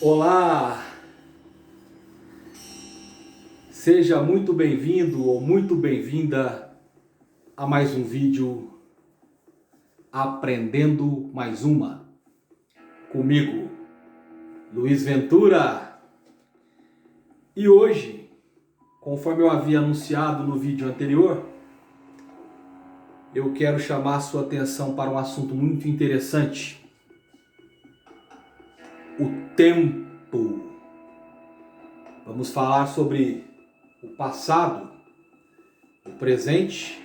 Olá! Seja muito bem-vindo ou muito bem-vinda a mais um vídeo Aprendendo Mais Uma, comigo, Luiz Ventura. E hoje, conforme eu havia anunciado no vídeo anterior, eu quero chamar a sua atenção para um assunto muito interessante: o tempo. Vamos falar sobre o passado, o presente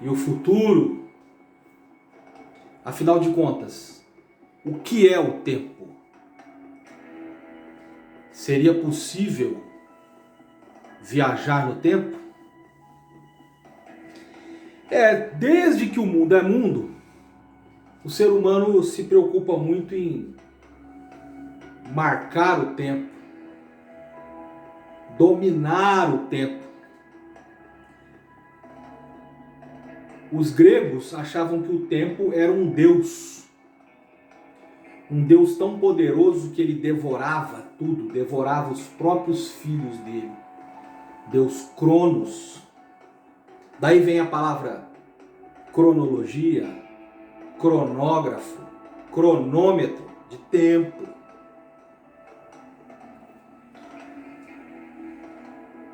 e o futuro. Afinal de contas, o que é o tempo? Seria possível viajar no tempo? Desde que o mundo é mundo, o ser humano se preocupa muito em marcar o tempo, dominar o tempo. Os gregos achavam que o tempo era um deus tão poderoso que ele devorava tudo, devorava os próprios filhos dele. Deus Cronos. Daí vem a palavra cronologia, cronógrafo, cronômetro de tempo.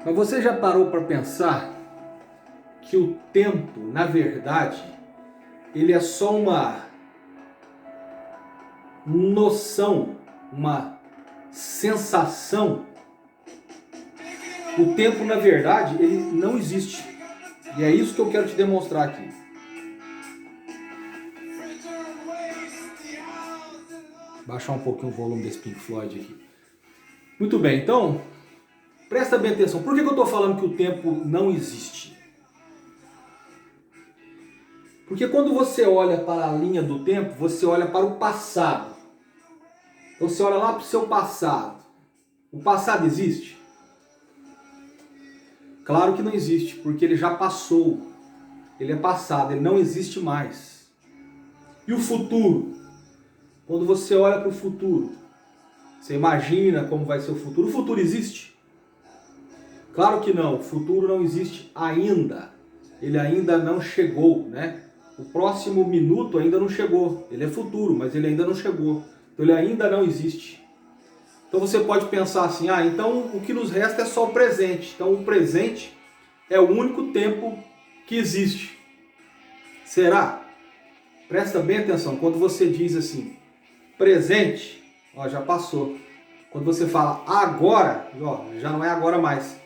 Mas você já parou para pensar que o tempo, na verdade, ele é só uma noção, uma sensação? O tempo, na verdade, ele não existe. E é isso que eu quero te demonstrar aqui. Baixar um pouquinho o volume desse Pink Floyd aqui. Muito bem, então, presta bem atenção. Por que eu estou falando que o tempo não existe? Porque quando você olha para a linha do tempo, você olha para o passado. Então você olha lá para o seu passado. O passado existe? Claro que não existe, porque ele já passou. Ele é passado, ele não existe mais. E o futuro? Quando você olha para o futuro, você imagina como vai ser o futuro. O futuro existe? Claro que não, o futuro não existe ainda. Ele ainda não chegou, né? O próximo minuto ainda não chegou. Ele é futuro, mas ele ainda não chegou. Então ele ainda não existe. Então você pode pensar assim, então o que nos resta é só o presente. Então o presente é o único tempo que existe. Será? Presta bem atenção. Quando você diz assim, presente, já passou. Quando você fala agora, já não é agora mais.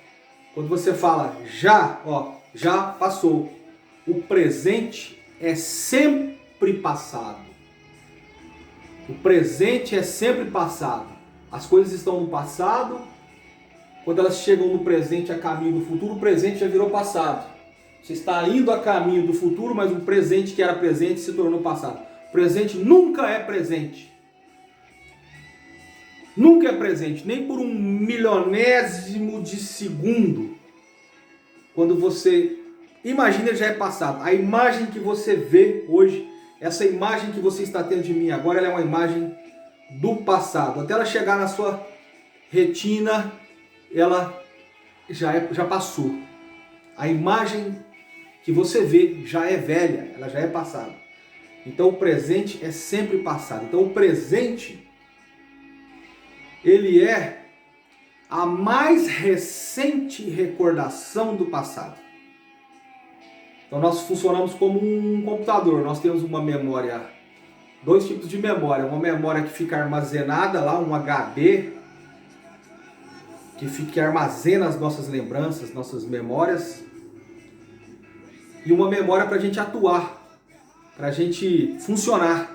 Quando você fala já, já passou. O presente é sempre passado. O presente é sempre passado. As coisas estão no passado. Quando elas chegam no presente a caminho do futuro, o presente já virou passado. Você está indo a caminho do futuro, mas o presente que era presente se tornou passado. O presente nunca é presente. Nunca é presente, nem por um milionésimo de segundo. Quando você imagina, já é passado. A imagem que você vê hoje, essa imagem que você está tendo de mim agora, ela é uma imagem do passado. Até ela chegar na sua retina, ela já passou. A imagem que você vê já é velha, ela já é passada. Então o presente é sempre passado. Então o presente, ele é a mais recente recordação do passado. Então nós funcionamos como um computador. Nós temos uma memória, dois tipos de memória. Uma memória que fica armazenada lá, um HD, que armazena as nossas lembranças, nossas memórias. E uma memória para a gente atuar, para a gente funcionar,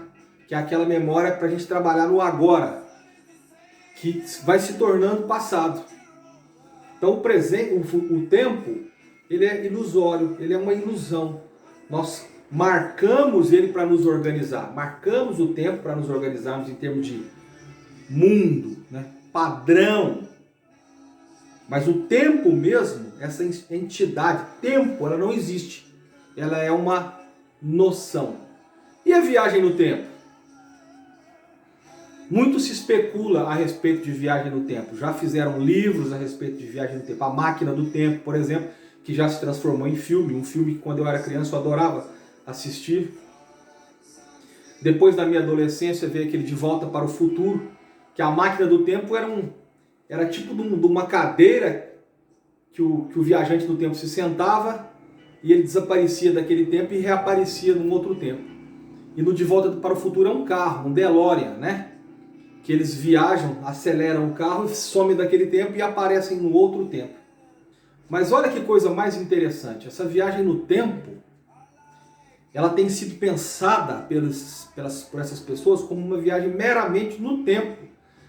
que é aquela memória para a gente trabalhar no agora, que vai se tornando passado. Então o presente, o tempo, ele é ilusório, ele é uma ilusão. Nós marcamos ele para nos organizar, marcamos o tempo para nos organizarmos em termos de mundo, né? Padrão. Mas o tempo mesmo, essa entidade, tempo, ela não existe. Ela é uma noção. E a viagem no tempo? Muito se especula a respeito de viagem no tempo. Já fizeram livros a respeito de viagem no tempo. A Máquina do Tempo, por exemplo, que já se transformou em filme. Um filme que quando eu era criança eu adorava assistir. Depois da minha adolescência veio aquele De Volta para o Futuro, que a Máquina do Tempo era tipo de uma cadeira que o viajante do tempo se sentava e ele desaparecia daquele tempo e reaparecia num outro tempo. E no De Volta para o Futuro é um carro, um DeLorean, né? Que eles viajam, aceleram o carro, somem daquele tempo e aparecem no outro tempo. Mas olha que coisa mais interessante, essa viagem no tempo, ela tem sido pensada por essas pessoas como uma viagem meramente no tempo.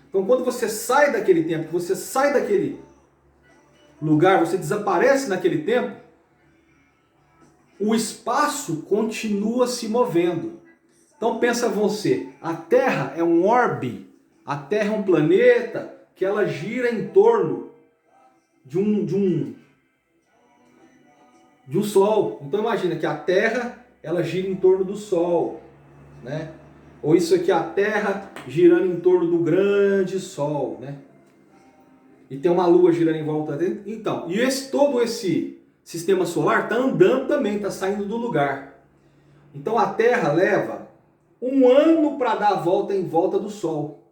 Então quando você sai daquele tempo, você sai daquele lugar, você desaparece naquele tempo, o espaço continua se movendo. Então pensa você, a Terra é um orbe, a Terra é um planeta que ela gira em torno de um Sol. Então imagina que a Terra ela gira em torno do Sol, né? Ou isso aqui, a Terra girando em torno do grande Sol, né? E tem uma Lua girando em volta dele. Então, e todo esse sistema solar está andando também, está saindo do lugar. Então a Terra leva 1 ano para dar a volta em volta do Sol.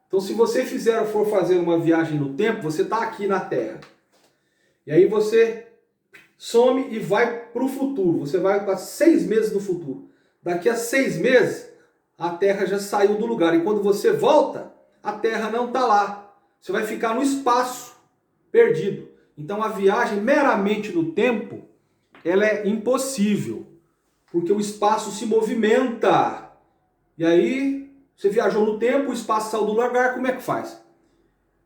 Então se você for fazer uma viagem no tempo, você está aqui na Terra. E aí você some e vai para o futuro. Você vai para 6 meses no futuro. Daqui a 6 meses, a Terra já saiu do lugar. E quando você volta, a Terra não está lá. Você vai ficar no espaço, perdido. Então a viagem meramente no tempo, ela é impossível. Porque o espaço se movimenta. E aí, você viajou no tempo, o espaço saiu do lugar, como é que faz?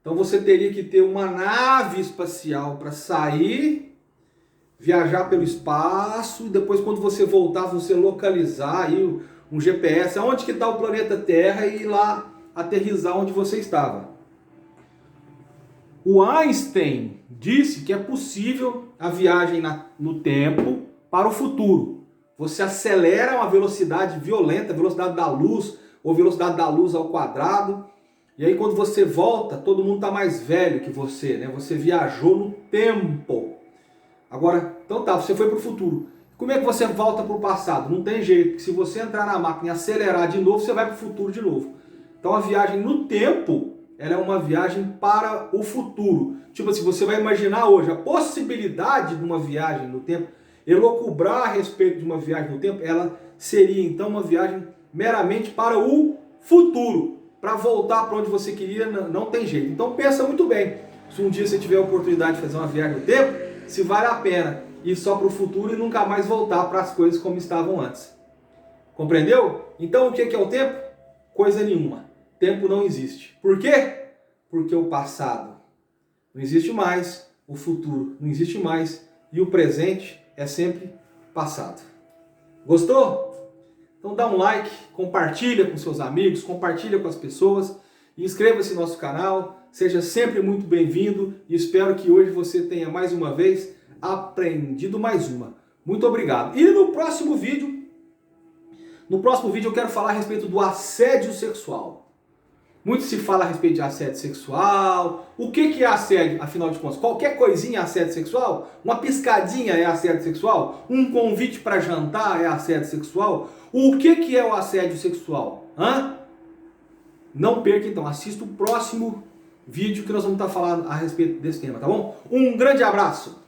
Então você teria que ter uma nave espacial para sair, viajar pelo espaço, e depois quando você voltar, você localizar aí um GPS, aonde que está o planeta Terra, e ir lá aterrissar onde você estava. O Einstein disse que é possível a viagem no tempo para o futuro. Você acelera a uma velocidade violenta, a velocidade da luz, ou velocidade da luz ao quadrado, e aí quando você volta, todo mundo está mais velho que você, né? Você viajou no tempo. Agora, então tá, você foi para o futuro. Como é que você volta para o passado? Não tem jeito, porque se você entrar na máquina e acelerar de novo, você vai para o futuro de novo. Então a viagem no tempo, ela é uma viagem para o futuro. Tipo assim, você vai imaginar hoje a possibilidade de uma viagem no tempo, elocubrar a respeito de uma viagem no tempo, ela seria então uma viagem meramente para o futuro. Para voltar para onde você queria, não tem jeito. Então pensa muito bem, se um dia você tiver a oportunidade de fazer uma viagem no tempo, se vale a pena ir só para o futuro e nunca mais voltar para as coisas como estavam antes. Compreendeu? Então o que é o tempo? Coisa nenhuma. Tempo não existe. Por quê? Porque o passado não existe mais, o futuro não existe mais e o presente é sempre passado. Gostou? Então dá um like, compartilha com seus amigos, compartilha com as pessoas, inscreva-se no nosso canal, seja sempre muito bem-vindo e espero que hoje você tenha mais uma vez aprendido mais uma. Muito obrigado. E no próximo vídeo eu quero falar a respeito do assédio sexual. Muito se fala a respeito de assédio sexual. O que é assédio, afinal de contas? Qualquer coisinha é assédio sexual? Uma piscadinha é assédio sexual? Um convite para jantar é assédio sexual? O que é o assédio sexual? Não perca então, assista o próximo vídeo que nós vamos estar falando a respeito desse tema, tá bom? Um grande abraço!